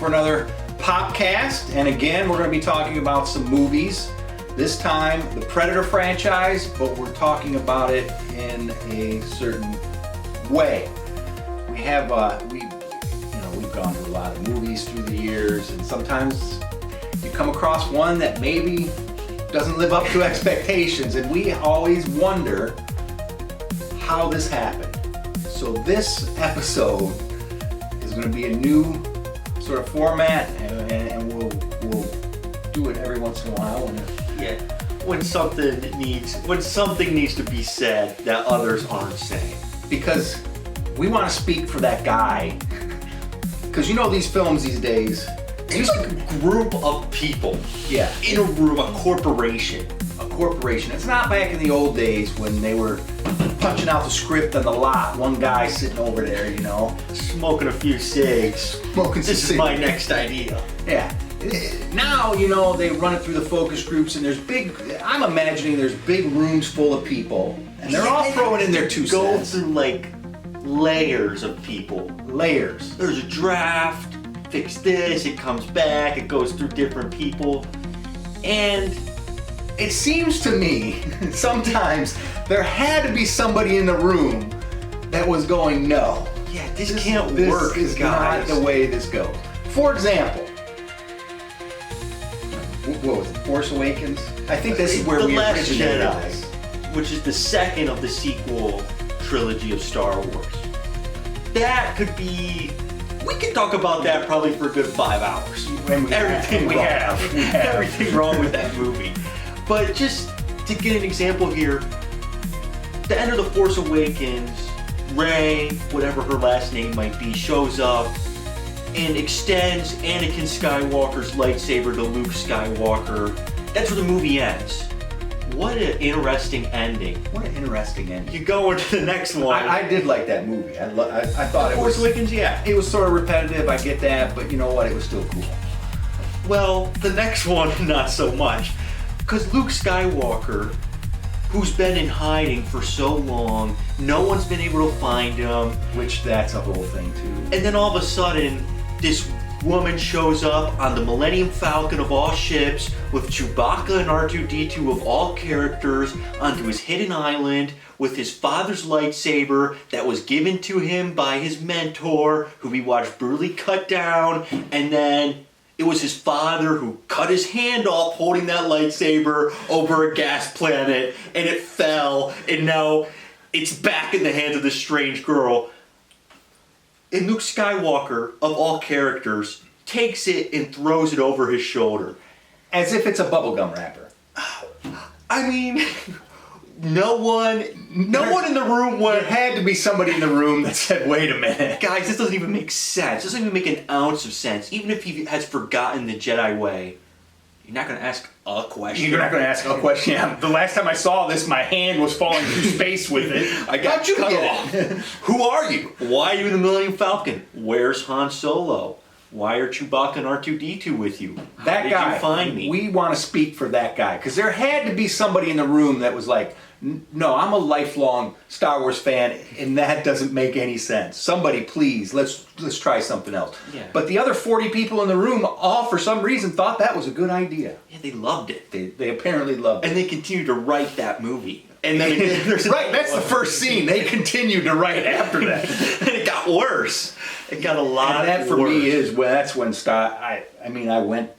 for another Popcast, and again we're going to be talking about some movies. This time the Predator franchise, but we're talking about it in a certain way. We've gone through a lot of movies through the years, and sometimes you come across one that maybe doesn't live up to expectations, and we always wonder how this happened. So this episode is going to be a new sort of format, and we'll do it every once in a while. When something needs to be said that others aren't saying. Because we want to speak for that guy. Because you know these films these days, It's like a group of people. Yeah. In a room, a corporation. A corporation. It's not back in the old days when they were punching out the script on the lot. One guy sitting over there, Smoking a few cigs. Smoking some This is my next idea. Yeah. Now, they run it through the focus groups, and I'm imagining there's big rooms full of people, and they're all throwing in their 2 cents. Go through like layers of people. Layers. There's a draft, fix this, it comes back, it goes through different people. And it seems to me, sometimes, there had to be somebody in the room that was going, no. Yeah, this can't work, This is guys. not the way this goes. For example, what was it, Force Awakens? I think this is where The we Last originated Jedi, this. which is the second of the sequel trilogy of Star Wars. That could be... We could talk about that probably for a good 5 hours. Everything wrong with that movie. But just to get an example here, the end of The Force Awakens, Rey, whatever her last name might be, shows up and extends Anakin Skywalker's lightsaber to Luke Skywalker. That's where the movie ends. What an interesting ending. What an interesting ending. You go into the next one. I did like that movie. I thought it was... Force Awakens, yeah. It was sort of repetitive, I get that, but you know what? It was still cool. Well, the next one, not so much. Because Luke Skywalker, who's been in hiding for so long, no one's been able to find him. Which, that's a whole thing, too. And then all of a sudden, this woman shows up on the Millennium Falcon of all ships with Chewbacca and R2-D2 of all characters onto his hidden island with his father's lightsaber that was given to him by his mentor, who we watched brutally cut down, and then it was his father who cut his hand off holding that lightsaber over a gas planet, and it fell, and now it's back in the hands of this strange girl. And Luke Skywalker, of all characters, takes it and throws it over his shoulder. As if it's a bubblegum wrapper. I mean, no one in the room There went, had to be somebody in the room that said, wait a minute. guys, this doesn't even make sense. This doesn't even make an ounce of sense. Even if he has forgotten the Jedi way, you're not going to ask a question. You're not going to ask a question. Yeah, the last time I saw this, my hand was falling through space with it. I got How'd you cut get off. it? Who are you? Why are you in the Millennium Falcon? Where's Han Solo? Why are Chewbacca and R2-D2 with you? How That did guy, you find me? we want to speak for that guy. Because there had to be somebody in the room that was like, no, I'm a lifelong Star Wars fan, and that doesn't make any sense. Somebody, please, let's try something else. Yeah. But the other 40 people in the room all, for some reason, thought that was a good idea. Yeah, they loved it. They apparently loved it. And they continued to write that movie. And then Right, that's the first scene. They continued to write after that. And it got worse. It got a lot And that for worse. me is, well, that's when I went,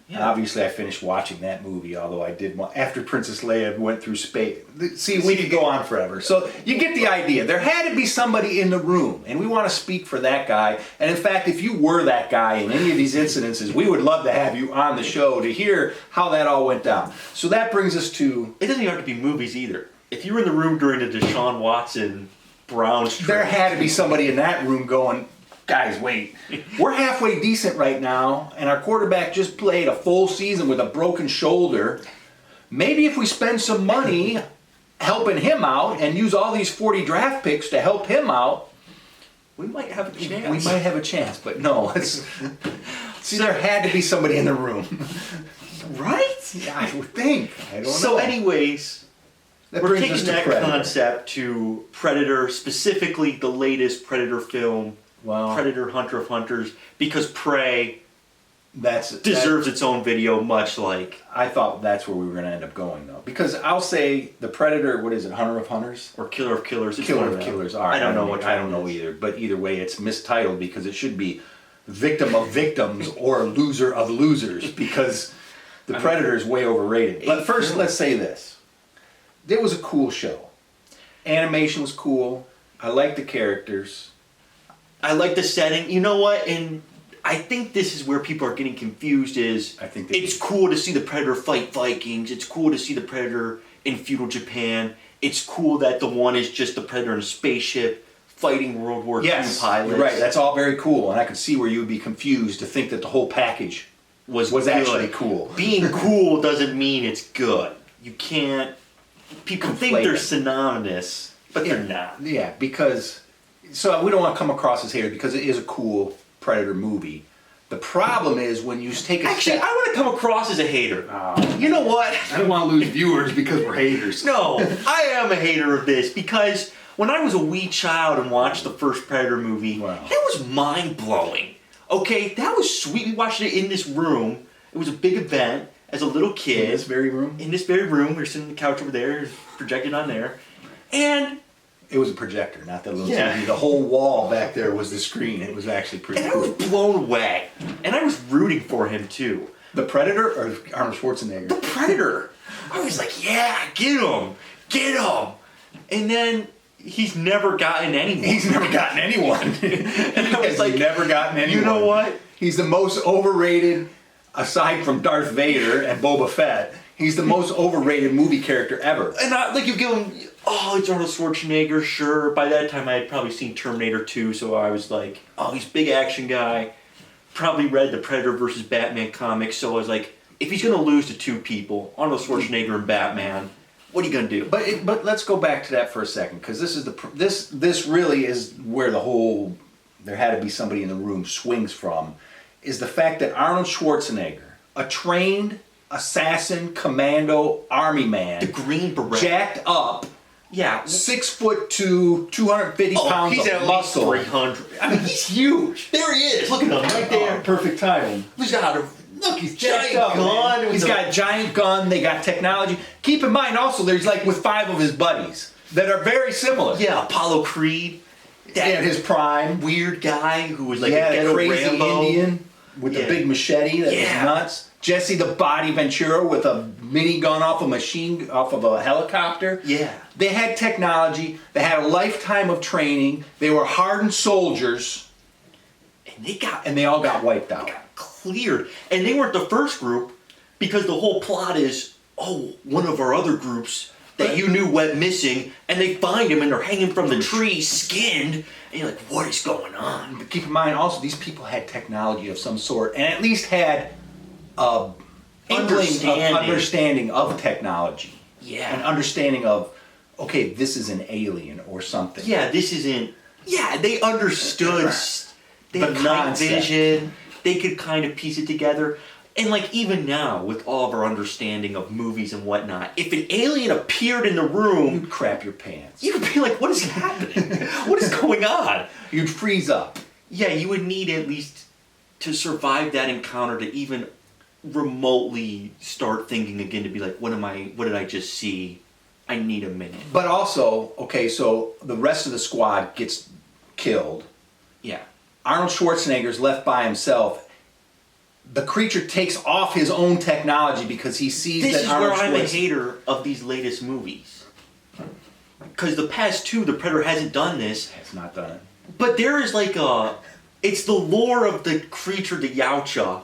Yeah. obviously I finished watching that movie, although I did, after Princess Leia went through space. See, we could go on forever. So you get the idea. There had to be somebody in the room, and we want to speak for that guy. And in fact, if you were that guy in any of these incidences, we would love to have you on the show to hear how that all went down. So that brings us to... It doesn't even have to be movies either. If you were in the room during the Deshaun Watson Browns trade, There had to be somebody in that room going, guys, wait. We're halfway decent right now, and our quarterback just played a full season with a broken shoulder. Maybe if we spend some money helping him out and use all these 40 draft picks to help him out, we might have a chance. we might have a chance. But no, see, there had to be somebody in the room. Right? Yeah, I would think. I don't know. So anyways... That We're brings us taking to that Predator. concept to Predator, specifically the latest Predator film, Wow. Predator Hunter of Hunters, because Prey deserves its own video, much like... I thought that's where we were going to end up going, though. Because I'll say the Predator, what is it, Hunter of Hunters? Or Killer of Killers. Killer of Killers. All right, I don't know I don't know either. But either way, it's mistitled because it should be Victim of Victims or Loser of Losers because the Predator is way overrated. But first, let's say this. It was a cool show. Animation was cool. I liked the characters. I like the setting. You know what? And I think this is where people are getting confused is it's cool to see the Predator fight Vikings. It's cool to see the Predator in feudal Japan. It's cool that the one is just the Predator in a spaceship fighting World War II pilots. You're right. That's all very cool. And I could see where you would be confused to think that the whole package was actually cool. Being cool doesn't mean it's good. You can't... People think they're synonymous, but they're not. Yeah, because... So we don't want to come across as haters because it is a cool Predator movie. The problem is when you take a Actually, I want to come across as a hater. You know what? I don't want to lose viewers because we're haters. No, I am a hater of this because when I was a wee child and watched the first Predator movie, it was mind-blowing. Okay, that was sweet. We watched it in this room. It was a big event as a little kid. In this very room? In this very room. We were sitting on the couch over there, projected on there. And... It was a projector, not that little TV. The whole wall back there was the screen. It was actually pretty cool. And I was blown away. And I was rooting for him, too. The Predator or Arnold Schwarzenegger? The Predator. I was like, yeah, get him. Get him. And then he's never gotten anyone. He's never gotten anyone. And I was like, never gotten anyone. You know what? He's the most overrated, aside from Darth Vader and Boba Fett. He's the most overrated movie character ever. And like you give him, oh, it's Arnold Schwarzenegger, sure. By that time, I had probably seen Terminator 2, so I was like, oh, he's a big action guy. Probably read the Predator versus Batman comics, so I was like, if he's going to lose to two people, Arnold Schwarzenegger and Batman, what are you going to do? But let's go back to that for a second, because this really is where the whole there had to be somebody in the room swings from, is the fact that Arnold Schwarzenegger, a trained assassin, commando, army man, the Green Beret, jacked up, 6'2", 250 pounds he's of at muscle. Least 300. I mean, he's huge. There he is. Look at him right there. Perfect timing. He's Giant gun. He's got a giant gun. They got technology. Keep in mind also, there's like with 5 of his buddies that are very similar. Yeah, Apollo Creed. At his prime. Weird guy who was like a ghetto crazy Rambo. Indian with the big machete that was nuts. Jesse the Body Ventura with a minigun off of a helicopter. Yeah. They had technology. They had a lifetime of training. They were hardened soldiers. And they all got wiped out. Got cleared. And they weren't the first group because the whole plot is, one of our other groups that you knew went missing, and they find him and they're hanging from the tree, skinned, and you're like, what is going on? But keep in mind also, these people had technology of some sort, and at least had understanding of technology. Yeah. An understanding of, okay, this is an alien or something. Yeah, this isn't... Yeah, they understood. They had night vision. They could kind of piece it together. And like even now, with all of our understanding of movies and whatnot, if an alien appeared in the room... You'd crap your pants. You'd be like, what is happening? What is going on? You'd freeze up. Yeah, you would need at least to survive that encounter to even remotely start thinking again, to be like, what did I just see? I need a minute. But also, okay, so the rest of the squad gets killed. Yeah. Arnold Schwarzenegger's left by himself. The creature takes off his own technology because he sees that Arnold This is where I'm a hater of these latest movies. Because the past two, the Predator hasn't done this. It's not done it. But there is like it's the lore of the creature, the Yautja.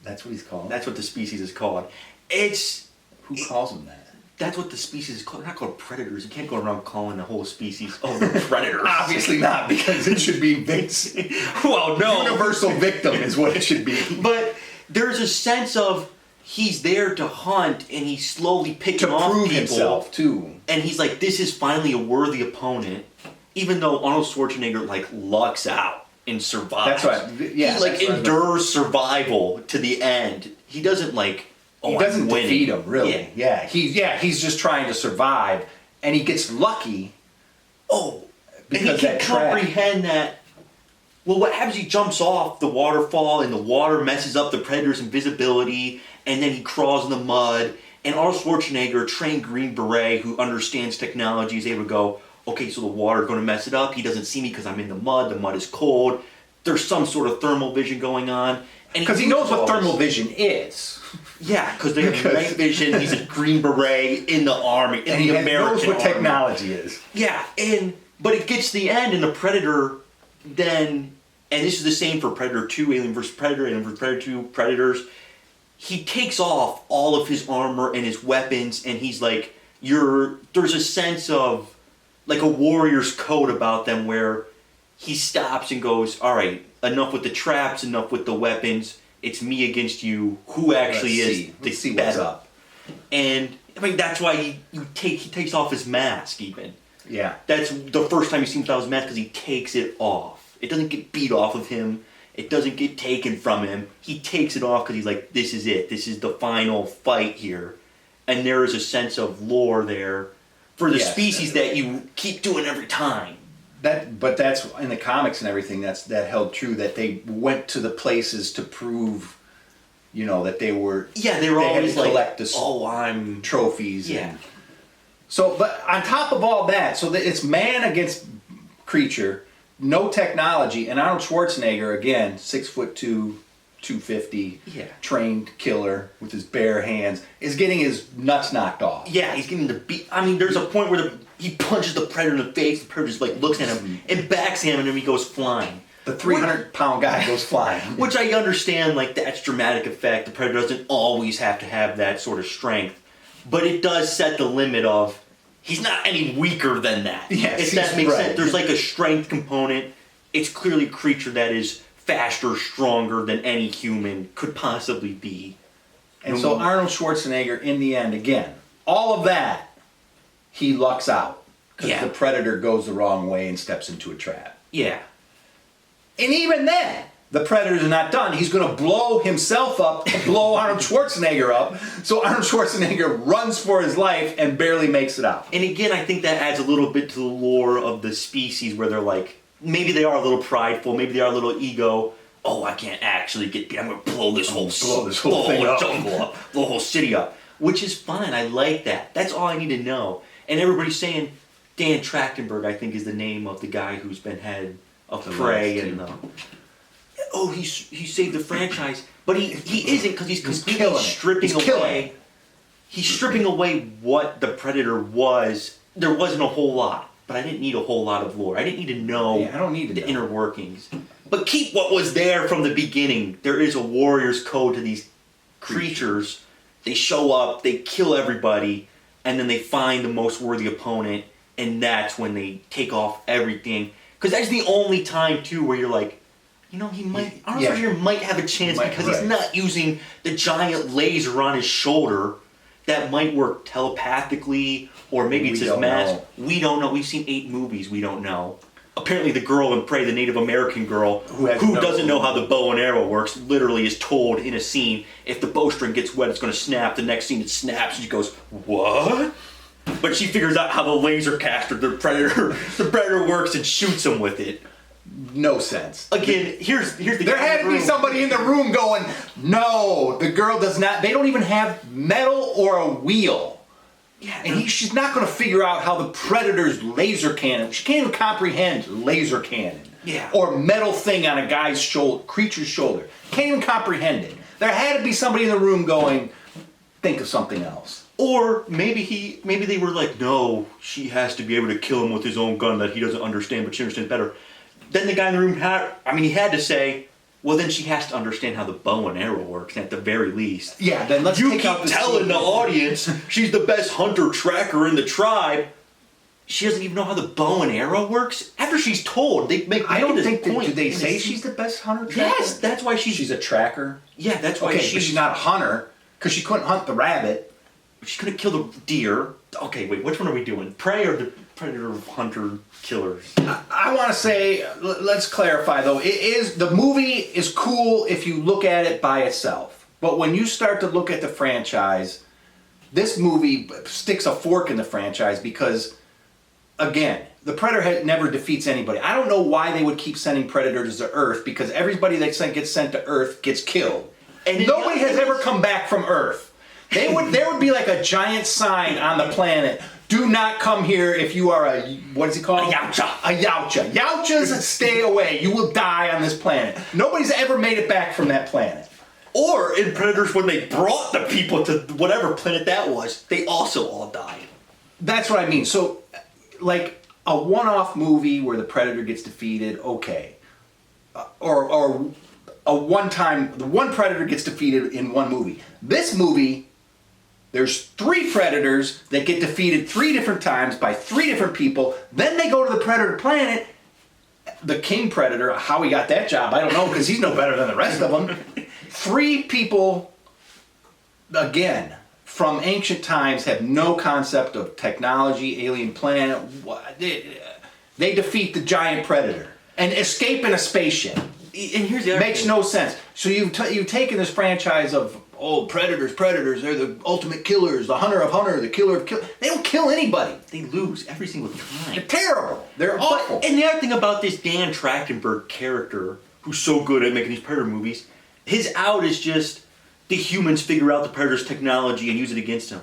That's what he's called? That's what the species is called. Who calls him that? That's what the species is called. They're not called predators. You can't go around calling the whole species, they're predators. Obviously not, because it should be well, no. Universal victim is what it should be. But there's a sense of he's there to hunt, and he's slowly picking off people. To prove himself, too. And he's like, this is finally a worthy opponent, even though Arnold Schwarzenegger, like, lucks out and survives. That's right. Yeah, he, endures survival to the end. He doesn't, like... He doesn't defeat him, really. Yeah. He's just trying to survive, and he gets lucky. And he can comprehend that Well, what happens, he jumps off the waterfall, and the water messes up the Predator's invisibility, and then he crawls in the mud, and Arnold Schwarzenegger, a trained Green Beret who understands technology, is able to go, okay, so the water's going to mess it up, he doesn't see me because I'm in the mud is cold, there's some sort of thermal vision going on. Because he knows what thermal vision is. Yeah, because they have night vision, he's a Green Beret in the army, in the American army. He knows what technology is. Yeah, but it gets to the end, and the Predator then... And this is the same for Predator 2, Alien vs. Predator, Alien vs. Predator 2, Predators. He takes off all of his armor and his weapons, and he's like, there's a sense of, like a warrior's code about them where he stops and goes, all right, enough with the traps, enough with the weapons, it's me against you, who actually is the Let's see better. what's up. And, I mean, that's why he takes off his mask, even. Yeah. That's the first time you see him without his mask, because he takes it off. It doesn't get beat off of him. It doesn't get taken from him. He takes it off because he's like, this is it. This is the final fight here. And there is a sense of lore there for the species that you keep doing every time. But that's in the comics and everything. That held true. That they went to the places to prove, that they were. Yeah, they were always had to collect I'm trophies. Yeah. And, so, but on top of all that, so that it's man against creature. No technology, and Arnold Schwarzenegger, again, 6'2", 250, trained killer with his bare hands, is getting his nuts knocked off. Yeah, he's getting the beat. I mean, there's a point where he punches the Predator in the face, the Predator just looks at him and backs him, and then he goes flying. The 300-pound guy goes flying. Which I understand, that's dramatic effect. The Predator doesn't always have to have that sort of strength, but it does set the limit of, he's not any weaker than that. Yes, if that makes sense. There's a strength component. It's clearly a creature that is faster, stronger than any human could possibly be. And so Arnold Schwarzenegger, in the end, again, all of that, he lucks out. Because the Predator goes the wrong way and steps into a trap. Yeah. And even then, the Predator's not done. He's going to blow himself up, blow Arnold Schwarzenegger up. So Arnold Schwarzenegger runs for his life and barely makes it out. And again, I think that adds a little bit to the lore of the species where they're like, maybe they are a little prideful, maybe they are a little ego. Oh, I can't actually I'm going to blow this whole thing up. Blow the whole city up. Which is fine. I like that. That's all I need to know. And everybody's saying, Dan Trachtenberg, I think, is the name of the guy who's been head of Prey and he saved the franchise, but he isn't, because he's completely stripping away. He's stripping away what the Predator was. There wasn't a whole lot, but I didn't need a whole lot of lore. I didn't need to know I don't need to know. Inner workings. But keep what was there from the beginning. There is a warrior's code to these creatures. They show up, they kill everybody, and then they find the most worthy opponent, and that's when they take off everything. Because that's the only time, too, where you're like, Arnold Schwarzenegger might have a chance because he's not using the giant laser on his shoulder that might work telepathically, or maybe it's his mask. We don't know. We've seen 8 movies. We don't know. Apparently the girl in Prey, the Native American girl, who doesn't know how the bow and arrow works, literally is told in a scene, if the bowstring gets wet, it's going to snap. The next scene, it snaps, and she goes, what? But she figures out how the laser caster, the Predator works and shoots him with it. No sense. Again, here's the There had to be somebody in the room going, no, the girl does not, they don't even have metal or a wheel. Yeah, and she's not going to figure out how the Predator's laser cannon, she can't even comprehend laser cannon. Yeah. Or metal thing on a guy's shoulder, creature's shoulder. Can't even comprehend it. There had to be somebody in the room going, think of something else. Or maybe they were like, no, she has to be able to kill him with his own gun that he doesn't understand, but she understands better. Then the guy in the room he had to say, well, then she has to understand how the bow and arrow works, at the very least. Yeah, then let's take out the telling the audience she's the best hunter-tracker in the tribe. She doesn't even know how the bow and arrow works? After she's told, they make I don't think point. Do they say she's the best hunter-tracker? Yes, that's why she's a tracker? Yeah, that's why but she's not a hunter, because she couldn't hunt the rabbit. She couldn't kill the deer. Okay, wait, which one are we doing? Prey or the Predator hunter killers? I want to say, let's clarify though, the movie is cool if you look at it by itself. But when you start to look at the franchise, this movie sticks a fork in the franchise because, again, the Predator never defeats anybody. I don't know why they would keep sending Predators to Earth, because everybody that gets sent to Earth gets killed. And nobody has ever come back from Earth. There would be like a giant sign on the planet. Do not come here if you are a, what is it called? A Yautja. A Yautja. Yautjas, stay away. You will die on this planet. Nobody's ever made it back from that planet. Or in Predators, when they brought the people to whatever planet that was, they also all died. That's what I mean. So, like, a one-off movie where the Predator gets defeated, okay. Or a one-time, the one Predator gets defeated in one movie. This movie, there's 3 Predators that get defeated 3 different times by 3 different people. Then they go to the Predator planet. The King Predator, how he got that job, I don't know, because he's no better than the rest of them. 3 people, again, from ancient times, have no concept of technology, alien planet. They defeat the giant Predator and escape in a spaceship. And here's the other Makes thing. no sense. So you've taken this franchise of, Predators, they're the ultimate killers, the hunter of hunter, the killer of killers. They don't kill anybody. They lose every single time. They're terrible. They're awful. And the other thing about this Dan Trachtenberg character, who's so good at making these Predator movies, his out is just the humans figure out the Predator's technology and use it against him.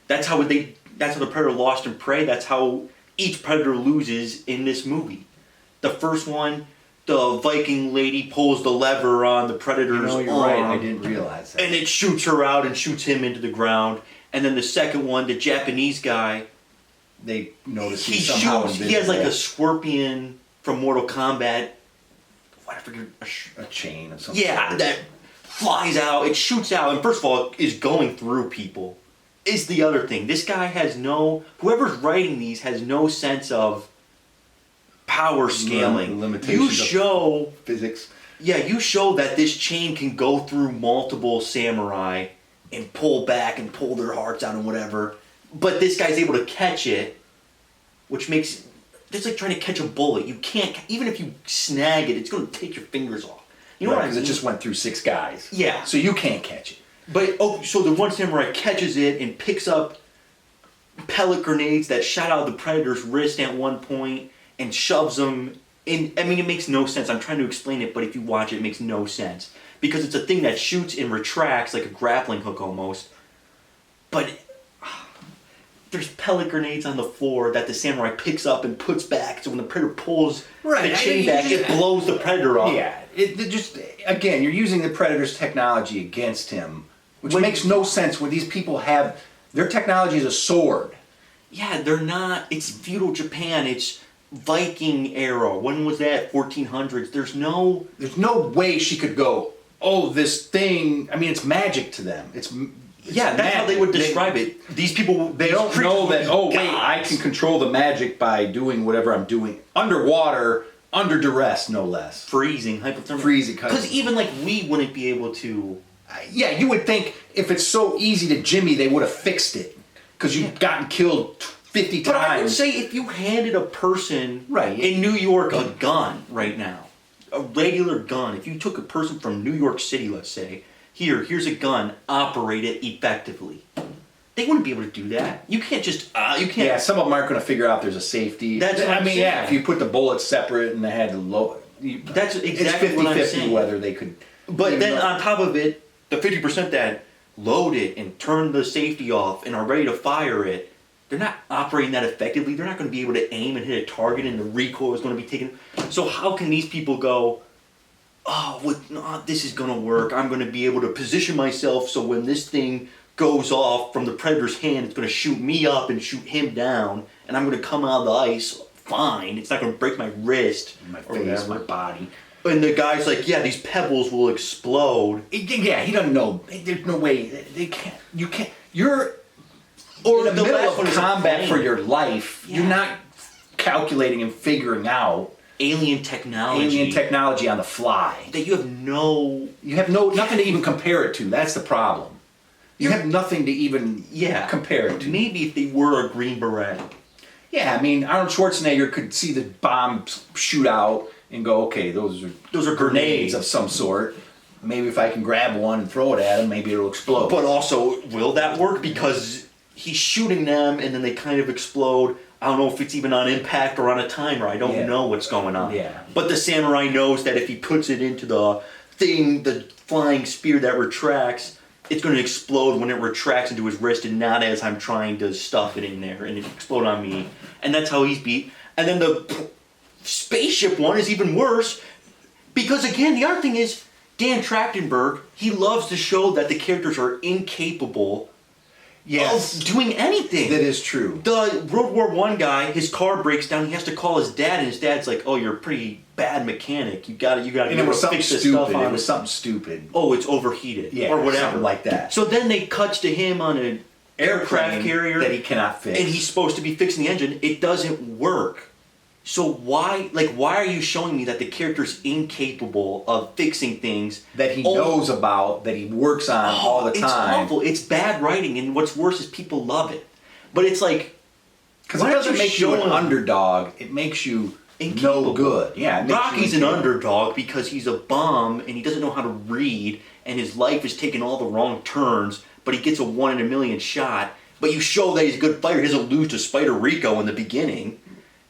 That's how the Predator lost in Prey. That's how each Predator loses in this movie. The first one, the Viking lady pulls the lever on the Predator's arm. Right. I didn't realize that. And it shoots her out and shoots him into the ground. And then the second one, the Japanese guy, They notice he somehow shoots. He has like a scorpion from Mortal Kombat. What I forget. a chain of some Yeah, sort. that flies out. It shoots out, and first of all, is going through people. Is the other thing. This guy has whoever's writing these has no sense of power scaling. Limitations of physics. Yeah, you show that this chain can go through multiple samurai and pull back and pull their hearts out and whatever. But this guy's able to catch it, which makes it's like trying to catch a bullet. You can't, even if you snag it, it's going to take your fingers off. You know what I mean? Because it just went through 6 guys. Yeah. So you can't catch it. But so the one samurai catches it and picks up pellet grenades that shot out of the Predator's wrist at one point and shoves them in. I mean, it makes no sense. I'm trying to explain it, but if you watch it, it makes no sense because it's a thing that shoots and retracts like a grappling hook almost. But there's pellet grenades on the floor that the samurai picks up and puts back. So when the Predator pulls the chain back, it blows the Predator off. Yeah. It just, again, you're using the Predator's technology against him, which makes no sense when these people have, their technology is a sword. Yeah, they're not, it's feudal Japan, it's Viking era. When was that? 1400s. There's no way she could go, this thing, I mean, it's magic to them. It's that's magic. how they would describe it. These people, They don't know that, I can control the magic by doing whatever I'm doing. Underwater, under duress, no less. freezing, hypothermia. Freezing. Because even like we wouldn't be able to. Yeah, you would think if it's so easy to jimmy, they would have fixed it. Because you've gotten killed 50 times. But I would say if you handed a person Right. in New York a gun right now, a regular gun, if you took a person from New York City, let's say, here's a gun, operate it effectively. They wouldn't be able to do that. You can't just, you can't. Yeah, some of them aren't going to figure out there's a safety. That's what I'm saying. Yeah, if you put the bullets separate and they had the low. That's exactly it's what I'm 50-50 saying. whether they could. But then on top of it, the 50% that load it and turn the safety off and are ready to fire it, they're not operating that effectively. They're not going to be able to aim and hit a target and the recoil is going to be taken. So how can these people go, this is going to work. I'm going to be able to position myself so when this thing goes off from the Predator's hand, it's going to shoot me up and shoot him down and I'm going to come out of the ice fine. It's not going to break my wrist. My or face, whatever. my body. And the guy's like, yeah, these pebbles will explode. Yeah, he doesn't know. There's no way. They can't. You can't. You're Or in the middle of one is a combat plane. for your life. Yeah. You're not calculating and figuring out Alien technology. on the fly. That you have no... You have nothing to even compare it to. That's the problem. You have nothing to even compare it to. Maybe if they were a Green Beret. Yeah, I mean, Arnold Schwarzenegger could see the bomb shoot out and go, okay, those are grenades of some sort. Maybe if I can grab one and throw it at him, maybe it'll explode. But also, will that work? Because he's shooting them and then they kind of explode. I don't know if it's even on impact or on a timer. I don't know what's going on. Yeah. But the samurai knows that if he puts it into the thing, the flying spear that retracts, it's going to explode when it retracts into his wrist and not as I'm trying to stuff it in there and it explode on me. And that's how he's beat. And then the spaceship one is even worse because, again, the other thing is Dan Trachtenberg, he loves to show that the characters are incapable of doing anything. That is true. The World War I guy, his car breaks down. He has to call his dad, and his dad's like, "Oh, you're a pretty bad mechanic. You got to And it was something fix this stupid. stuff on It was something stupid. Oh, it's overheated, or whatever, something like that. So then they cuts to him on an aircraft carrier that he cannot fix, and he's supposed to be fixing the engine. It doesn't work. So why are you showing me that the character's incapable of fixing things that he knows about, that he works on all the time? It's awful. It's bad writing, and what's worse is people love it. But it's like, because it doesn't make you an underdog. It makes you no good. Yeah, Rocky's an underdog because he's a bum and he doesn't know how to read, and his life is taking all the wrong turns. But he gets a 1 in a million shot. But you show that he's a good fighter. He doesn't lose to Spider Rico in the beginning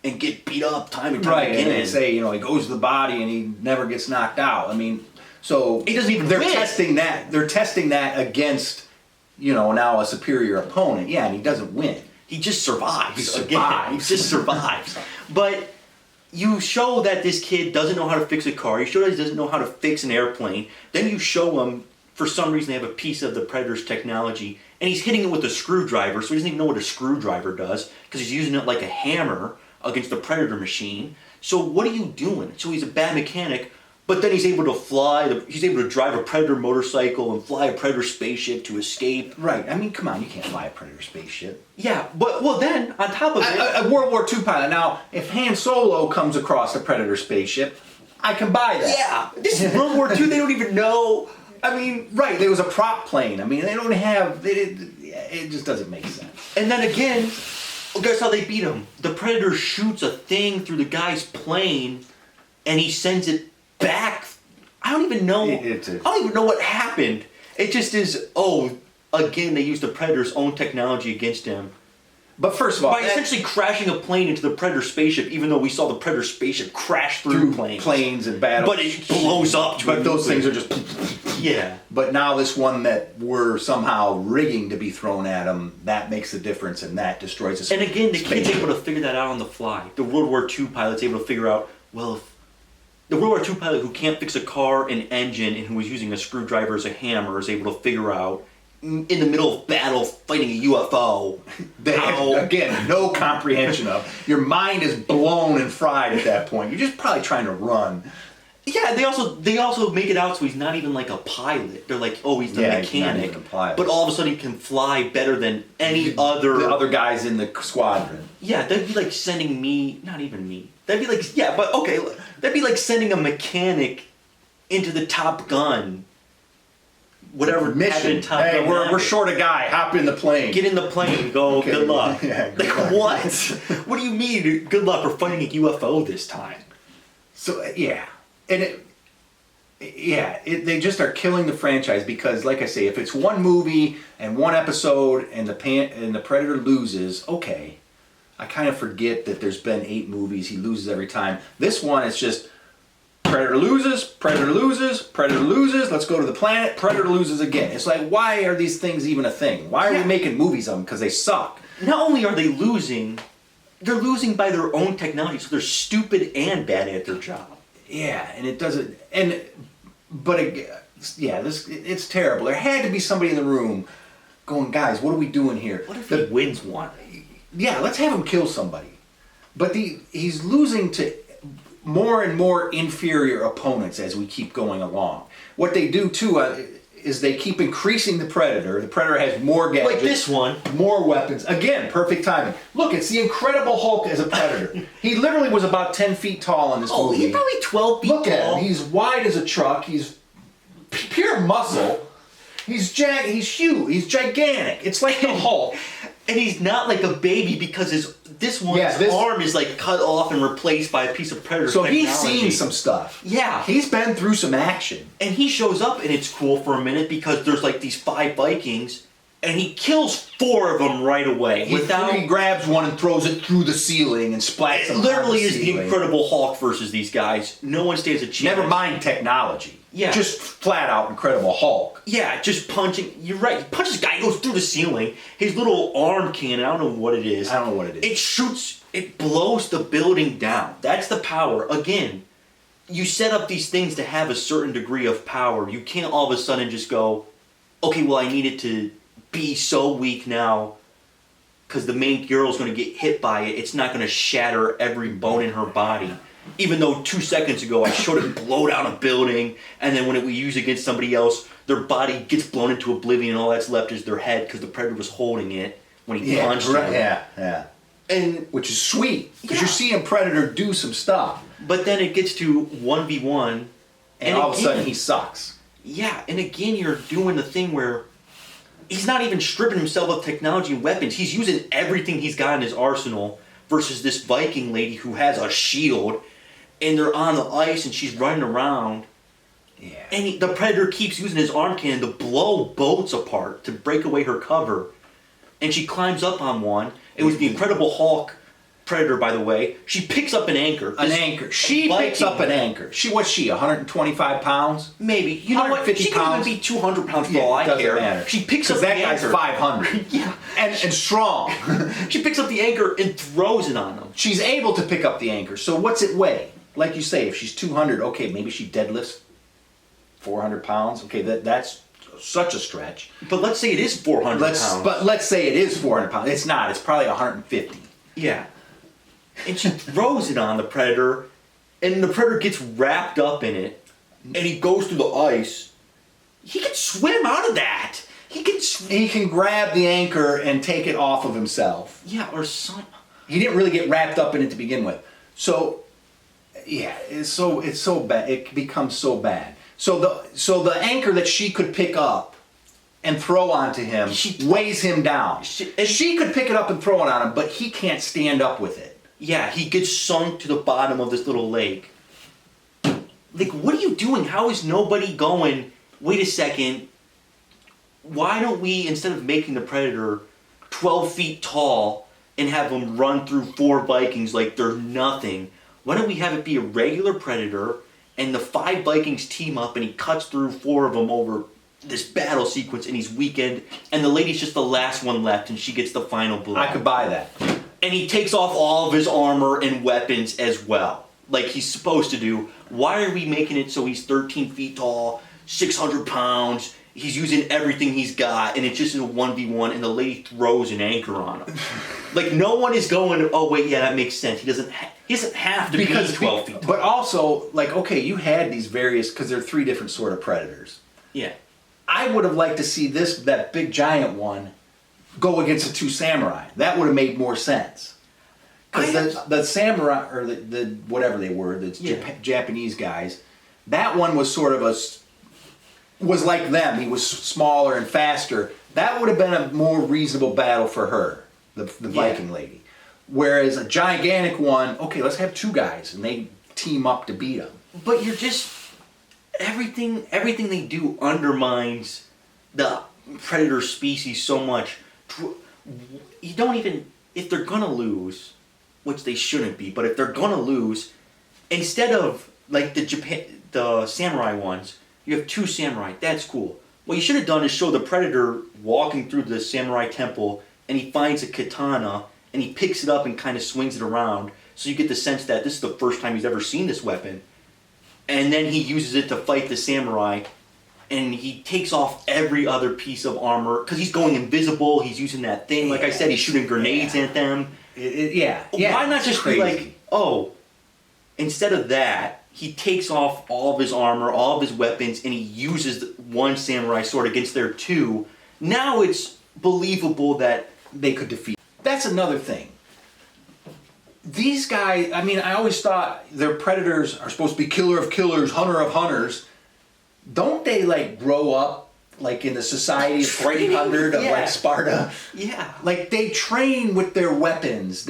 and get beat up time and time again. And they say, he goes to the body and he never gets knocked out. I mean, so he doesn't even they're win. testing that. They're testing that against, now a superior opponent. Yeah, and he doesn't win. He just survives. He survives. He just survives. But you show that this kid doesn't know how to fix a car. You show that he doesn't know how to fix an airplane. Then you show him, for some reason, they have a piece of the Predator's technology, and he's hitting it with a screwdriver, so he doesn't even know what a screwdriver does, because he's using it like a hammer against the Predator machine. So what are you doing? So he's a bad mechanic, but then he's able to fly, he's able to drive a Predator motorcycle and fly a Predator spaceship to escape. Right. I mean, come on, you can't fly a Predator spaceship. Yeah, but, then, on top of it... A World War II pilot. Now, if Han Solo comes across a Predator spaceship, I can buy that. Yeah, this is World War II, they don't even know... I mean, right, there was a prop plane. I mean, they don't have... It just doesn't make sense. And then again... Guess how they beat him? The Predator shoots a thing through the guy's plane, and he sends it back. I don't even know. I don't even know what happened. It just is. Again, they used the Predator's own technology against him. But first of all, by essentially crashing a plane into the Predator spaceship, even though we saw the Predator spaceship crash through planes and battles, but it blows up. But those things are just yeah. But now this one that we're somehow rigging to be thrown at them, that makes a difference, and that destroys the. And again, the kid's able to figure that out on the fly. The World War II pilot's able to figure out, well, if the World War II pilot who can't fix a car, an engine, and who was using a screwdriver as a hammer is able to figure out, in the middle of battle fighting a UFO. Again, no comprehension of. Your mind is blown and fried at that point. You're just probably trying to run. Yeah, they also make it out so he's not even like a pilot. They're like, oh, he's the mechanic. He's not even a pilot. But all of a sudden he can fly better than any other... The other guys in the squadron. Yeah, that'd be like sending me... Not even me. That'd be like... Yeah, but okay. That'd be like sending a mechanic into the Top Gun... Whatever mission. Hey, we're short a guy. Hop in the plane. Get in the plane. Go. Okay. Good luck. Yeah, good luck. What? What do you mean? Good luck. We're fighting a UFO this time. So yeah, and they just are killing the franchise because, like I say, if it's one movie and one episode and the Predator loses, okay, I kind of forget that there's been 8 movies. He loses every time. This one, it's just. Predator loses, Predator loses, Predator loses, let's go to the planet, Predator loses again. It's like, why are these things even a thing? Why are we making movies of them? Because they suck. Not only are they losing, they're losing by their own technology, so they're stupid and bad at their job. Yeah, and it doesn't, it's terrible. There had to be somebody in the room going, guys, what are we doing here? What if he wins one? Yeah, let's have him kill somebody. But he's losing to more and more inferior opponents as we keep going along. What they do too is they keep increasing the Predator. The Predator has more gadgets. Like this one. More weapons. Again, perfect timing. Look, it's the Incredible Hulk as a Predator. He literally was about 10 feet tall in this movie. He's probably 12 feet tall. Look at him. He's wide as a truck. He's pure muscle. He's huge. He's gigantic. It's like the Hulk. And he's not like a baby because this arm is like cut off and replaced by a piece of Predator technology. He's seen some stuff. Yeah. He's been through some action. And he shows up and it's cool for a minute because there's like these 5 Vikings and he kills 4 of them right away. He grabs one and throws it through the ceiling and splats them. It literally is the ceiling. Incredible Hulk versus these guys. No one stands a chance. Never mind technology. Yeah. Just flat out Incredible Hulk. Yeah, just punching. You're right. He punches a guy, goes through the ceiling. His little arm cannon, I don't know what it is. I don't know what it is. It shoots, it blows the building down. That's the power. Again, you set up these things to have a certain degree of power. You can't all of a sudden just go, okay, well, I need it to be so weak now because the main girl's going to get hit by it. It's not going to shatter every bone in her body. Even though 2 seconds ago I showed it blow down a building, and then when we use against somebody else, their body gets blown into oblivion, and all that's left is their head because the Predator was holding it when he punched him. Yeah. And which is sweet because you're seeing Predator do some stuff. But then it gets to 1v1, and all of a sudden he sucks. Yeah, and again you're doing the thing where he's not even stripping himself of technology and weapons. He's using everything he's got in his arsenal versus this Viking lady who has a shield, and they're on the ice and she's running around. Yeah. And the Predator keeps using his arm cannon to blow boats apart to break away her cover. And she climbs up on one. It was the Incredible Hulk Predator, by the way. She picks up an anchor. She picks up an anchor. What's she, 125 pounds? Maybe. You know what? She could even be 200 pounds for all I care. Doesn't matter. She picks up the anchor. That guy's 500. Yeah. And strong. She picks up the anchor and throws it on him. She's able to pick up the anchor. So what's it weigh? Like you say, if she's 200, okay, maybe she deadlifts 400 pounds. Okay, that's such a stretch. But let's say it is 400 pounds. But let's say it is 400 pounds. It's not. It's probably 150. Yeah. And she throws it on the Predator, and the Predator gets wrapped up in it, and he goes through the ice. He can swim out of that. He can grab the anchor and take it off of himself. Yeah, or some. He didn't really get wrapped up in it to begin with. So, yeah, it's so bad. It becomes so bad. So the anchor that she could pick up and throw onto him weighs him down. She could pick it up and throw it on him, but he can't stand up with it. Yeah, he gets sunk to the bottom of this little lake. Like, what are you doing? How is nobody going, wait a second, why don't we, instead of making the Predator 12 feet tall and have him run through 4 Vikings like they're nothing, why don't we have it be a regular Predator and the 5 Vikings team up and he cuts through 4 of them over this battle sequence and he's weakened and the lady's just the last one left and she gets the final blow. I could buy that. And he takes off all of his armor and weapons as well, like he's supposed to do. Why are we making it so he's 13 feet tall, 600 pounds, he's using everything he's got, and it's just in a 1v1, and the lady throws an anchor on him? Like, no one is going, oh, wait, yeah, that makes sense. He doesn't have to be 12 feet tall. But also, like, okay, you had these various, because there are 3 different sort of Predators. Yeah. I would have liked to see that big giant one go against the 2 samurai. That would have made more sense. Because the samurai, or the whatever they were, the Japanese guys, that one was sort of was like them. He was smaller and faster. That would have been a more reasonable battle for her, the Viking lady. Whereas a gigantic one, okay, let's have 2 guys, and they team up to beat them. But you're just, everything they do undermines the Predator species so much. You don't even, if they're gonna lose, which they shouldn't be, but if they're gonna lose, instead of like the samurai ones, you have 2 samurai. That's cool. What you should have done is show the Predator walking through the samurai temple, and he finds a katana, and he picks it up and kind of swings it around, so you get the sense that this is the first time he's ever seen this weapon. And then he uses it to fight the samurai, and he takes off every other piece of armor, because he's going invisible, he's using that thing, like I said, he's shooting grenades at them. Why not just be like, oh, instead of that, he takes off all of his armor, all of his weapons, and he uses 1 samurai sword against their 2. Now it's believable that they could defeat. That's another thing. These guys, I mean, I always thought their Predators are supposed to be killer of killers, hunter of hunters. Don't they, like, grow up, like, in the society of 300 of, like, Sparta? Yeah. Like, they train with their weapons.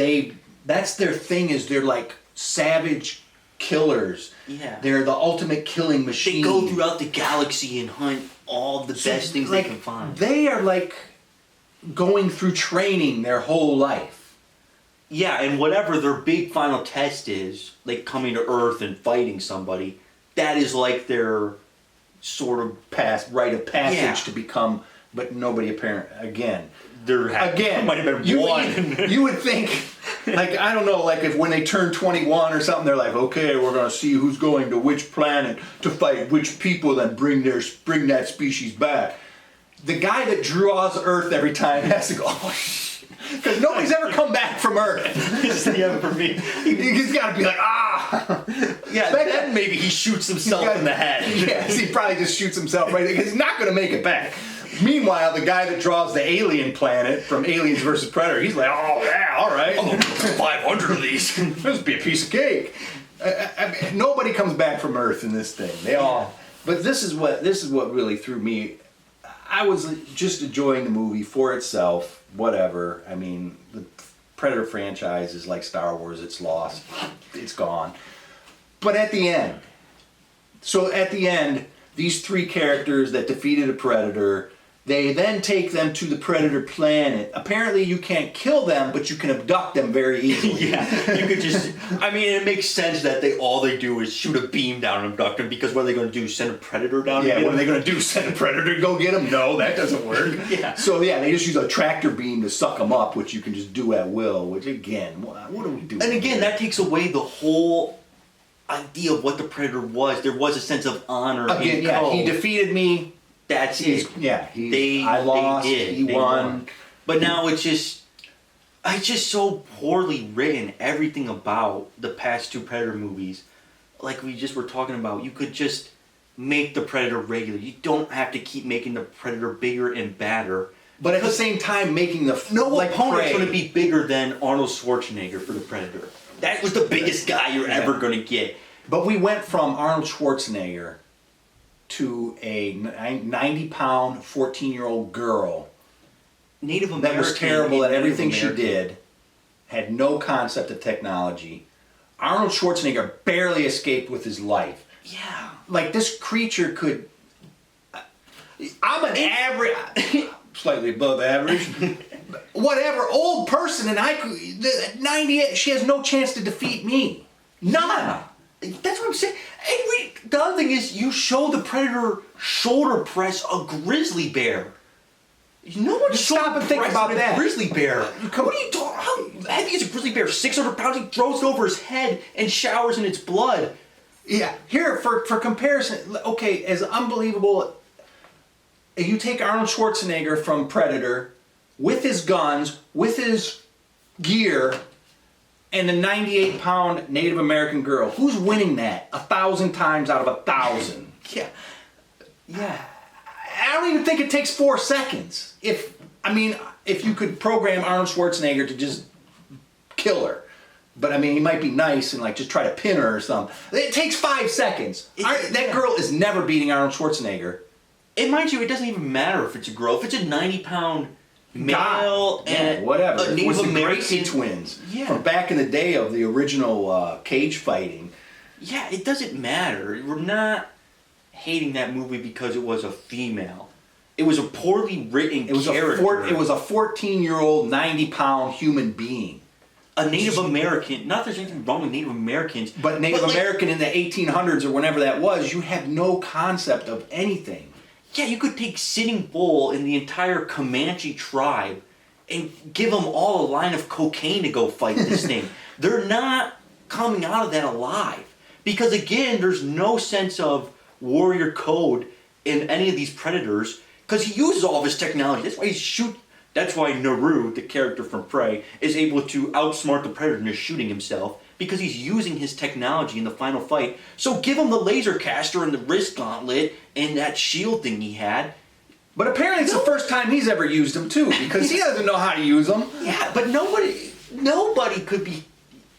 That's their thing, is they're, like, savage killers. Yeah. They're the ultimate killing machine. They go throughout the galaxy and hunt all the best things they can find. They are like, going through training their whole life. Yeah, and whatever their big final test is, like coming to Earth and fighting somebody, that is like their sort of Rite of passage Yeah. to become, but nobody apparent again. there might have been one. You would think, like, I don't know, like if when they turn 21 or something, they're like, okay, we're gonna see who's going to which planet to fight which people and bring that species back. The guy that draws Earth every time has to go, oh shit, because nobody's ever come back from Earth. Yeah, for me. He's got to be like, ah. Yeah, then maybe he shoots himself in the head. Yes, he probably just shoots himself right there because he's not going to make it back. Meanwhile, the guy that draws the alien planet from Aliens vs. Predator, he's like, oh yeah, all right. Oh, 500 of these. This would be a piece of cake. I mean, nobody comes back from Earth in this thing. They all. But this is what really threw me. I was just enjoying the movie for itself. Whatever. I mean, the Predator franchise is like Star Wars. It's lost. It's gone. But at the end, these three characters that defeated a Predator, they then take them to the Predator planet. Apparently you can't kill them, but you can abduct them very easily. Yeah, you could just, I mean, it makes sense that all they do is shoot a beam down and abduct them, because what are they going to do, send a Predator down? Yeah, what are they going to do, send a Predator to go get them? No, that doesn't work. Yeah. So yeah, they just use a tractor beam to suck them up, which you can just do at will, which again, what do we do? And again, that takes away the whole idea of what the Predator was. There was a sense of honor. Again, yeah, code. he defeated me. That's it. Yeah, I lost, he they won. But now it's just so poorly written, everything about the past two Predator movies. Like we just were talking about, you could just make the Predator regular. You don't have to keep making the Predator bigger and badder. But at the same time, making the No opponent's prey. going to be bigger than Arnold Schwarzenegger for the Predator. That was the biggest guy you're ever going to get. But we went from Arnold Schwarzenegger to a 90-pound, 14-year-old girl Native American. that was terrible at Native everything she American. did, had no concept of technology. Arnold Schwarzenegger barely escaped with his life. Yeah. Like, this creature could... I'm an average... slightly above average. Whatever, old person, and 98, she has no chance to defeat me. None. Yeah. That's what I'm saying. The other thing is, you show the Predator shoulder press a grizzly bear. No one Stop and think about that. A grizzly bear. What are you talking? How heavy is a grizzly bear? 600 pounds. He throws it over his head and showers in its blood. Yeah. Here, for comparison, okay, as unbelievable, you take Arnold Schwarzenegger from Predator with his guns, with his gear, and a 98-pound Native American girl. Who's winning that 1,000 times out of 1,000? Yeah. Yeah. I don't even think it takes 4 seconds. If you could program Arnold Schwarzenegger to just kill her. But I mean, he might be nice and like just try to pin her or something. It takes 5 seconds. That girl is never beating Arnold Schwarzenegger. And mind you, it doesn't even matter if it's a girl. If it's a 90-pound male and whatever. a It Native was the American Gracie twins Yeah. from back in the day of the original cage fighting. Yeah, it doesn't matter. We're not hating that movie because it was a female. It was a poorly written character. It was a 14-year-old, 90-pound human being. A Native American. Not that there's anything wrong with Native Americans. But Native American in the 1800s or whenever that was, you had no concept of anything. Yeah, you could take Sitting Bull and the entire Comanche tribe and give them all a line of cocaine to go fight this thing. They're not coming out of that alive. Because again, there's no sense of warrior code in any of these Predators, because he uses all of his technology. That's why Naru, the character from Prey, is able to outsmart the Predator in shooting himself, because he's using his technology in the final fight. So give him the laser caster and the wrist gauntlet and that shield thing he had. But apparently it's the first time he's ever used them too, because he doesn't know how to use them. Yeah, but nobody could be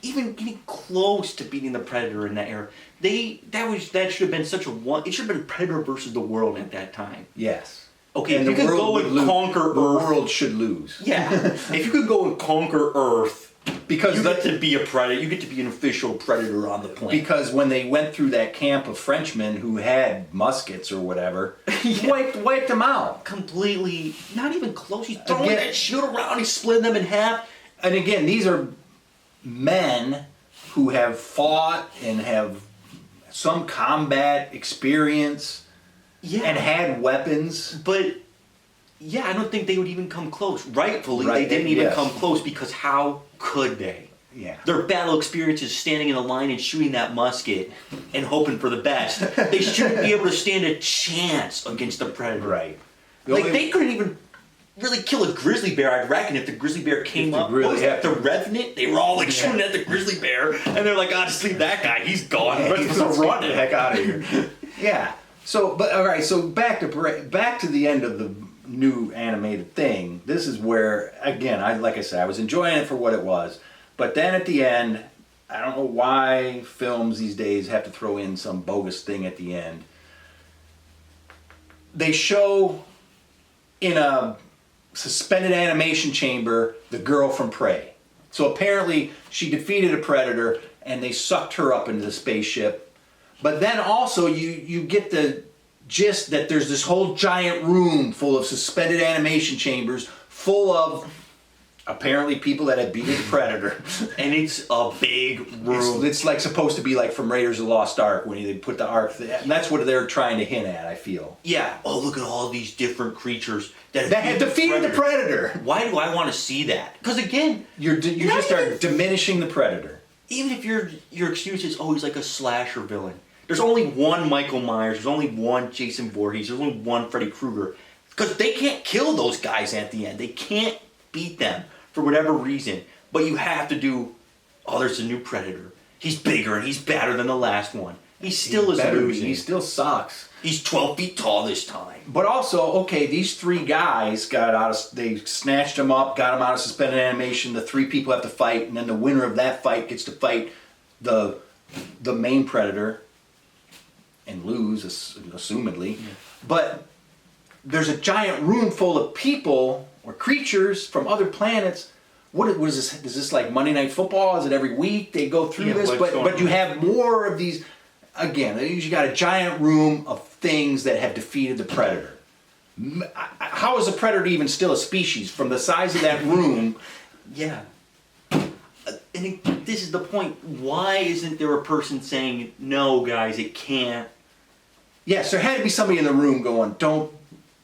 even getting close to beating the Predator in that era. That should have been it should have been Predator versus the world at that time. Yes. Okay, and if you could go and conquer Earth. The world should lose. Yeah, if you could go and conquer Earth because you get to be a predator. You get to be an official predator on the planet. Because when they went through that camp of Frenchmen who had muskets or whatever, wiped them out. Completely, not even close. He's throwing that shit around. He's splitting them in half. And again, these are men who have fought and have some combat experience and had weapons. But, yeah, I don't think they would even come close. Rightfully, they didn't even come close because how could they? Yeah. Their battle experience is standing in a line and shooting that musket and hoping for the best. They shouldn't be able to stand a chance against the predator. Right. They couldn't even really kill a grizzly bear, I'd reckon, if the grizzly bear came up. The Revenant? They were all shooting at the grizzly bear, and they're like, just leave that guy, he's gone. Let's run the heck out of here. Yeah. So, but all right. So back to the end of the new animated thing. This is where, again, like I said, I was enjoying it for what it was, but then at the end, I don't know why films these days have to throw in some bogus thing at the end. They show in a suspended animation chamber the girl from Prey. So apparently she defeated a predator and they sucked her up into the spaceship. But then also you get the gist that there's this whole giant room full of suspended animation chambers full of apparently people that have beaten the predator. And it's a big room. It's like supposed to be like from Raiders of the Lost Ark when they put the Ark. And that's what they're trying to hint at, I feel. Yeah. Oh, look at all these different creatures that have defeated the predator. Why do I want to see that? Because again, you just are diminishing the predator. Even if your excuse is always like a slasher villain. There's only one Michael Myers. There's only one Jason Voorhees. There's only one Freddy Krueger. Because they can't kill those guys at the end. They can't beat them for whatever reason. But you have to do, there's a new predator. He's bigger and he's badder than the last one. He still is losing. He still sucks. He's 12 feet tall this time. But also, okay, these three guys they snatched him up, got him out of suspended animation. The three people have to fight, and then the winner of that fight gets to fight the main predator and lose, assumedly. Yeah. But there's a giant room full of people or creatures from other planets. What is this? Is this like Monday Night Football? Is it every week they go through this? But you have more of these. Again, you got a giant room of things that have defeated the predator. How is the predator even still a species from the size of that room? Yeah. And this is the point. Why isn't there a person saying, no, guys, it can't? Yes, there had to be somebody in the room going, don't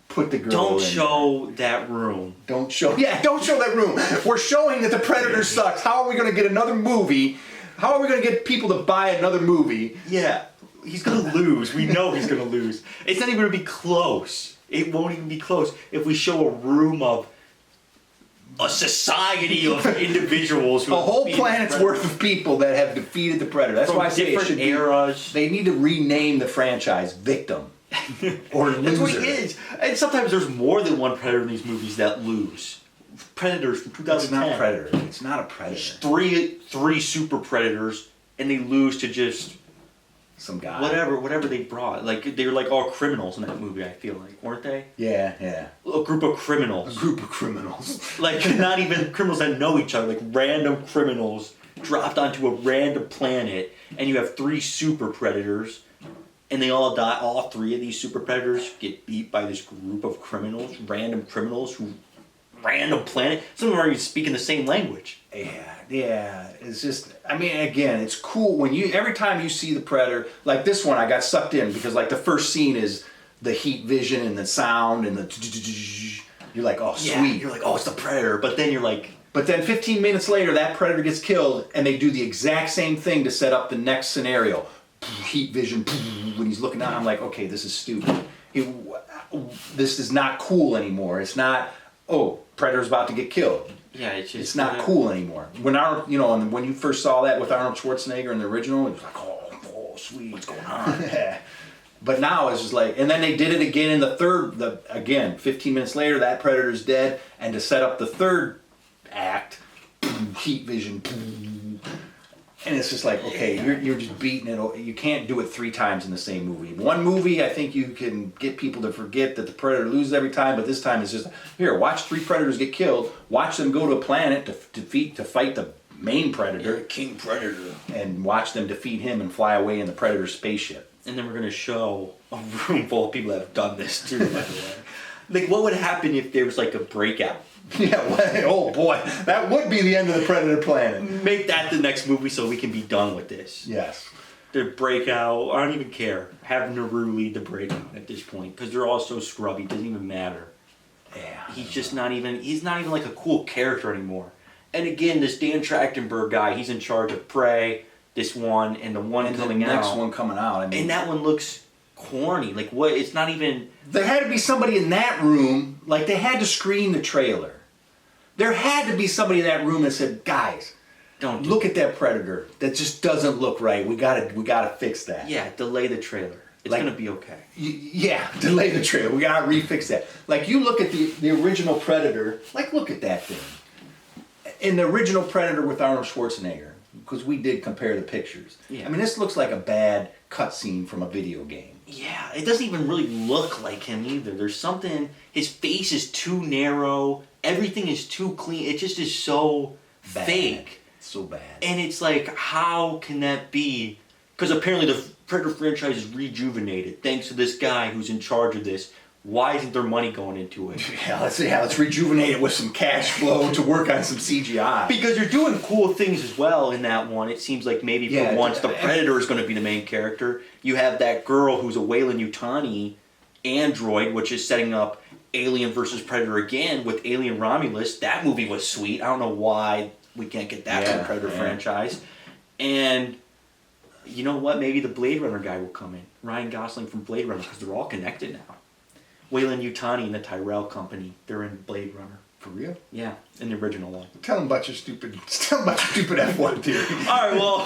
put the girl Don't show that room. Don't show that room. We're showing that the predator sucks. How are we going to get another movie? How are we going to get people to buy another movie? Yeah, he's going to lose. We know he's going to lose. It's not even going to be close. It won't even be close if we show a room of a society of individuals who a whole planet's worth of people that have defeated the predator. That's why I say it should eras. They need to rename the franchise Victim or Loser. That's what he is. And sometimes there's more than one predator in these movies that lose. Predators from 2010. It's not Predator. It's not a predator. Three super predators, and they lose to just some guy. Whatever they brought. Like they were like all criminals in that movie. I feel like, weren't they? Yeah. A group of criminals. Like not even criminals that know each other. Like random criminals dropped onto a random planet, and you have three super predators, and they all die. All three of these super predators get beat by this group of criminals, random criminals who. Random planet. Some of them are even speaking the same language. Yeah. It's just, I mean, again, it's cool when every time you see the predator, like this one, I got sucked in because like the first scene is the heat vision and the sound and you're like, oh, sweet. Yeah, you're like, oh, it's the predator. But then you're like. But then 15 minutes later, that predator gets killed and they do the exact same thing to set up the next scenario. Heat vision, when he's looking down, I'm like, okay, this is stupid. This is not cool anymore. It's not, predator's about to get killed. Yeah, it's not cool anymore. When when you first saw that with Arnold Schwarzenegger in the original, it was like, oh, sweet, what's going on? But now it's just like, and then they did it again in the third. Again, 15 minutes later, that predator's dead, and to set up the third act, heat vision, and it's just like, okay, you're just beating it. You can't do it 3 times in the same movie. One movie, I think you can get people to forget that the predator loses every time, but this time it's just, here, watch 3 predators get killed, watch them go to a planet to fight the main Predator. King Predator. And watch them defeat him and fly away in the Predator spaceship. And then we're going to show a room full of people that have done this too, by the way. Like, what would happen if there was like a breakout? Yeah, well, oh boy, that would be the end of the Predator planet. Make that the next movie so we can be done with this. Yes. The breakout, I don't even care. Have Naru lead the breakout at this point because they're all so scrubby. It doesn't even matter. Yeah. He's not even like a cool character anymore. And again, this Dan Trachtenberg guy, he's in charge of Prey, this one, and the one and coming the out. next one coming out. I mean, and that one looks corny. Like, what? It's not even... There had to be somebody in that room, like they had to screen the trailer. There had to be somebody in that room that said, guys, Don't look at that Predator. That just doesn't look right. We gotta fix that. Yeah, delay the trailer. It's Like- gonna be okay. Yeah, delay the trailer. We gotta refix that. Like you look at the original Predator, like look at that thing. In the original Predator with Arnold Schwarzenegger, because we did compare the pictures. Yeah. I mean, this looks like a bad cutscene from a video game. Yeah, it doesn't even really look like him either. There's something... His face is too narrow. Everything is too clean. It just is so Bad. fake. So bad. And it's like, how can that be? Because apparently the Predator franchise is rejuvenated thanks to this guy who's in charge of this. Why isn't there money going into it? Let's rejuvenate it with some cash flow to work on some CGI. Because you're doing cool things as well in that one. It seems like maybe for once the Predator is going to be the main character. You have that girl who's a Weyland-Yutani android, which is setting up Alien versus Predator again with Alien Romulus. That movie was sweet. I don't know why we can't get that from the Predator franchise. And you know what? Maybe the Blade Runner guy will come in. Ryan Gosling from Blade Runner, because they're all connected now. Weyland-Yutani and the Tyrell Company, they're in Blade Runner. For real? Yeah, in the original one. Tell them about your stupid F1 theory. All right, well,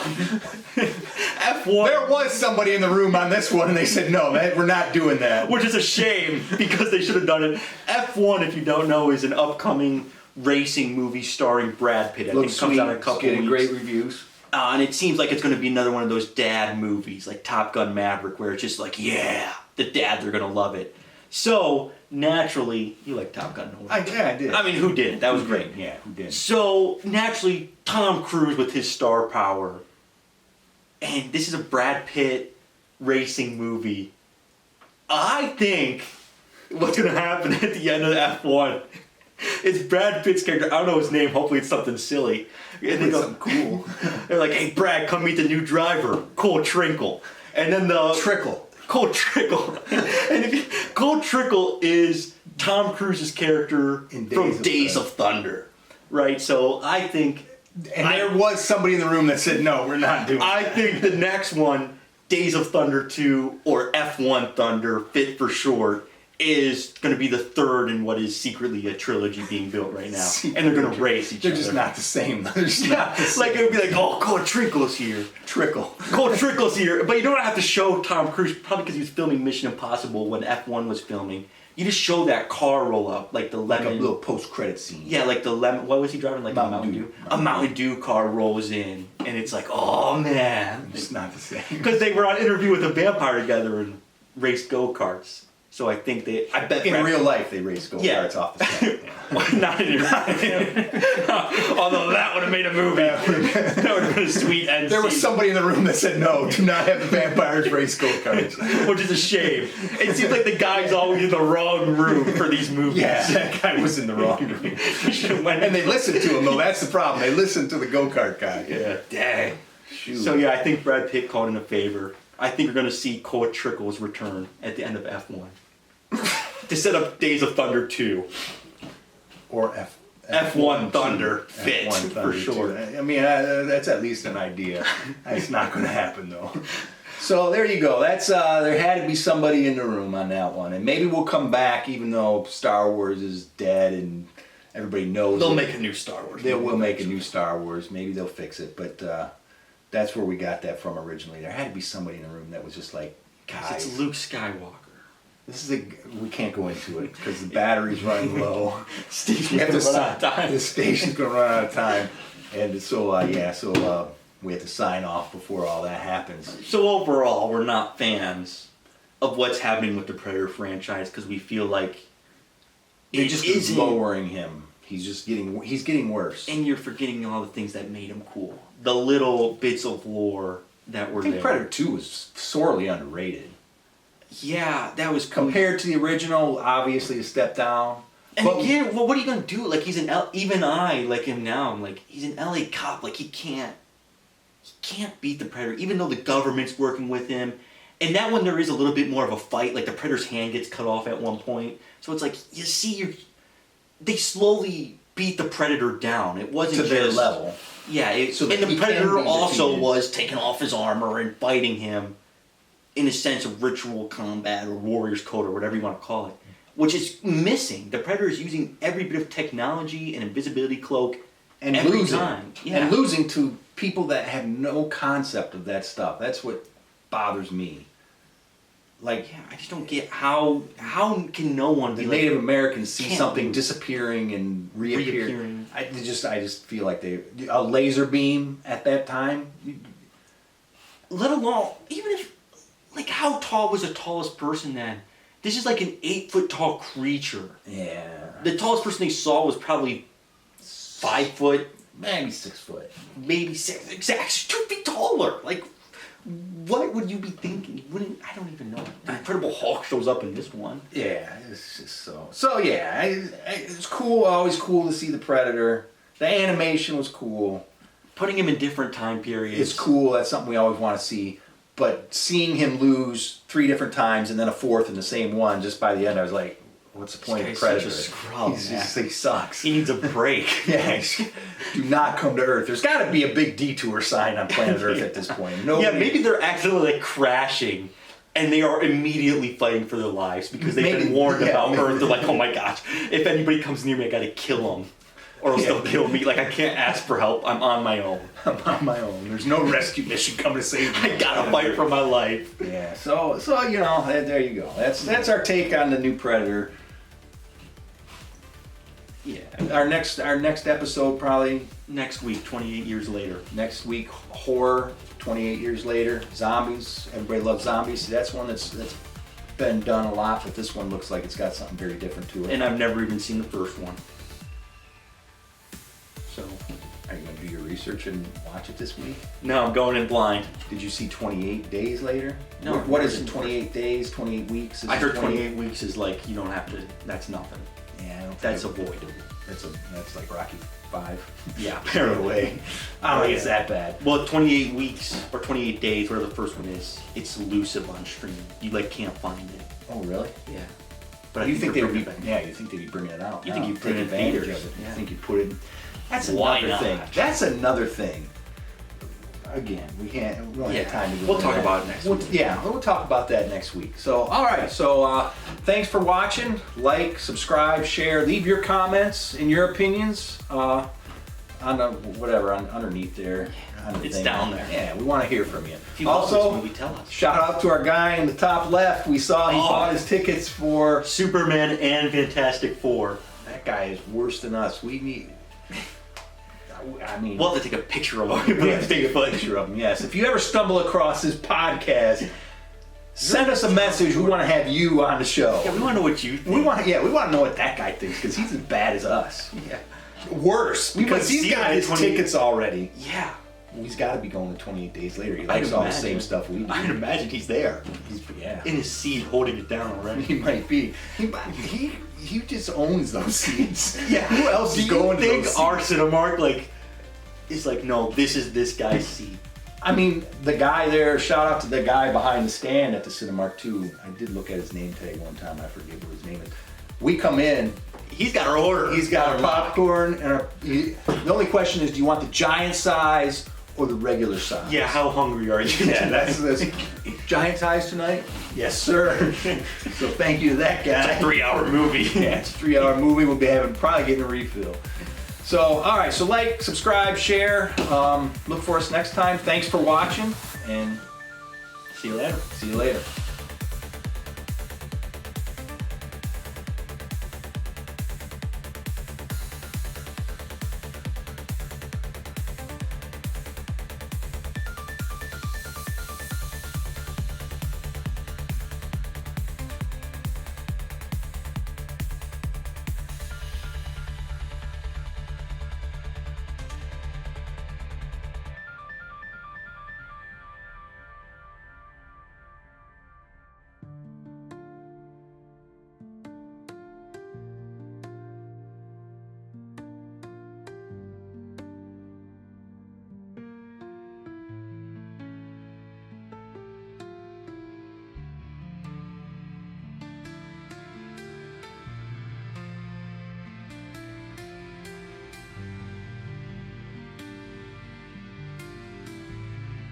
F1. There was somebody in the room on this one, and they said, no, we're not doing that. Which is a shame, because they should have done it. F1, if you don't know, is an upcoming racing movie starring Brad Pitt. I think it comes out in a couple getting weeks. great reviews. And it seems like it's going to be another one of those dad movies, like Top Gun Maverick, where it's just like, yeah, the dads are going to love it. So, naturally, you like Top Gun, don't you? Yeah, I did. I mean, who didn't? That was great. Yeah, who didn't? So, naturally, Tom Cruise with his star power, and this is a Brad Pitt racing movie. I think what's going to happen at the end of F1 is Brad Pitt's character, I don't know his name, hopefully it's something silly. And they go, something cool. They're like, hey, Brad, come meet the new driver, Cole Trickle. And then the... Trickle. Cole Trickle. And Cole Trickle is Tom Cruise's character from Days of Thunder. Right? So I think... And there was somebody in the room that said, no, we're not doing I think the next one, Days of Thunder 2 or F1 Thunder, fit for short, is going to be the third in what is secretly a trilogy being built right now. And they're going to race each other. They're just not the same. They're just not the same. Like, it would be like, oh, Cole Trickle's here. Trickle. Cole Trickle's here. But you don't have to show Tom Cruise, probably because he was filming Mission Impossible when F1 was filming. You just show that car roll up, like the lemon. Like a little post-credit scene. Yeah, like the lemon. What was he driving? Like a Mountain Dew. A Mountain Dew car rolls in, and it's like, oh man. It's not the same. Because they were on Interview with a Vampire together and raced go-karts. So I think I bet in real life they race go-karts off the set. Yeah. Not in although that would have made a movie. That would have been a sweet end. There was somebody in the room that said, no, do not have the vampires race go-karts. Which is a shame. It seems like the guy's always in the wrong room for these movies. Yeah, that guy was in the wrong room. And they listened to him, though. That's the problem. They listened to the go-kart guy. Yeah, dang. Shoot. So yeah, I think Brad Pitt called in a favor. I think we're going to see Cole Trickle's return at the end of F1. To set up Days of Thunder 2. Or F1 Thunder fit, F1 Thunder for sure. I mean, that's at least an idea. It's not going to happen, though. So there you go. That's there had to be somebody in the room on that one. And maybe we'll come back, even though Star Wars is dead and everybody knows They'll make a new Star Wars. They will make a new Star Wars. Maybe they'll fix it. But that's where we got that from originally. There had to be somebody in the room that was just like, guys. It's Luke Skywalker. We can't go into it because the battery's running low. Station's gonna run out of time. The station's going to run out of time. And so, we have to sign off before all that happens. So overall, we're not fans of what's happening with the Predator franchise because we feel like They're just lowering him. He's getting worse. And you're forgetting all the things that made him cool. The little bits of lore that were I think there. Predator 2 was sorely underrated. Yeah, that was cool. Compared to the original, obviously a step down. And But- again, well, what are you gonna do? Like he's even I like him now. I'm like he's an LA cop. Like he can't beat the Predator, even though the government's working with him. And that one there is a little bit more of a fight. Like the Predator's hand gets cut off at one point, so it's like you see, they slowly beat the Predator down. It wasn't to just their level. Yeah, So that and the he can Predator be also defeated. was taking off his armor and fighting him in a sense of ritual combat or warrior's code or whatever you want to call it, which is missing. The Predator is using every bit of technology and invisibility cloak And every losing. time. Yeah. And losing to people that have no concept of that stuff. That's what bothers me. Like, Yeah, I just don't get how can no one the be like, Native Americans see can't something lose. disappearing and reappearing. Reappearing. I just feel like a laser beam at that time. let alone even if like how tall was the tallest person then? This is like an 8-foot tall creature. Yeah. The tallest person they saw was probably 5 foot, Maybe 6 foot. maybe 6, exactly 2 feet taller. Like, what would you be thinking? You wouldn't. I don't even know. The Incredible Hulk shows up in this one. Yeah, it's just so. So yeah, it's cool. Always cool to see the Predator. The animation was cool. Putting him in different time periods. It's cool. That's something we always want to see. But seeing him lose 3 different times and then a 4th in the same one, just by the end, I was like, "What's the point of guy's Predator? such a scrub, He sucks." He needs a break. Yeah, do not come to Earth. There's got to be a big detour sign on planet Earth at this point. No. Yeah, maybe they're accidentally like crashing, and they are immediately fighting for their lives because they've been Maybe, warned yeah, about maybe. Earth. They're like, "Oh my gosh, if anybody comes near me, I gotta kill them, or else they'll kill me. Like I can't ask for help. I'm on my own. I'm on my own. There's no rescue mission coming to save me. I gotta fight for my life." Yeah. So you know, there you go. That's our take on the new Predator. Yeah. Our next episode probably Next week, 28 years later. next week, horror. 28 years later, zombies. Everybody loves zombies. See, that's one that's been done a lot, but this one looks like it's got something very different to it. And I've never even seen the first one. So, Are you gonna do your research and watch it this week? no, I'm going in blind. Did you see 28 days later? No, What is I've it? never 28 days, 28 weeks? Is I it heard 28 weeks is like, you don't have to, that's nothing. Yeah, I don't That's think avoidable. that's like Rocky 5. Yeah, Apparently. I don't think it's that bad. Well, 28 weeks or 28 days, whatever the first one is, it's elusive on stream. You like can't find it. Oh, really? Yeah. But You think they're they would be? bringing it back. Yeah, you think they'd be bringing it out? You think now, you'd put take it in advantage theaters, of it? yeah. You think you put it? That's Why another not? thing. That's another thing. Again, we don't have time to go. We'll into talk that. about it next week. Yeah, we'll talk about that next week. So, all right. So, thanks for watching. Like, subscribe, share, leave your comments and your opinions on the whatever underneath there. On the It's thing. down there. Yeah, we want to hear from you. If you love this movie, tell us. Shout out to our guy in the top left. We saw he Oh. bought his tickets for. Superman and Fantastic Four. That guy is worse than us. We need. I mean, We'll have to take a picture of him. we have to take a picture of him. Yes. If you ever stumble across this podcast, send us a message. We want to have you on the show. Yeah, we want to know what you think. We want to know what that guy thinks because he's as bad as us. Yeah. Worse We because might he's see got him in his 20 tickets already. Yeah. He's got to be going to 28 days later. He I'd likes all the imagine. same stuff we do. I'd imagine he's there. Yeah. In his seat, holding it down already. He might be. He just owns those seats. Yeah. Who else Do is you going to think those our seats? Cinemark is like, no, this is this guy's seat? I mean, the guy there, shout out to the guy behind the stand at the Cinemark too. I did look at his name tag one time. I forget what his name is. We come in. He's got our order. He's got our popcorn and the only question is, do you want the giant size or the regular size? Yeah, how hungry are you? Yeah, that's giant size tonight? Yes, sir. So thank you to that guy. It's a 3-hour movie. Yeah, it's a 3-hour movie. We'll be probably getting a refill. So, all right. So like, subscribe, share. Look for us next time. Thanks for watching, and See you later. see you later.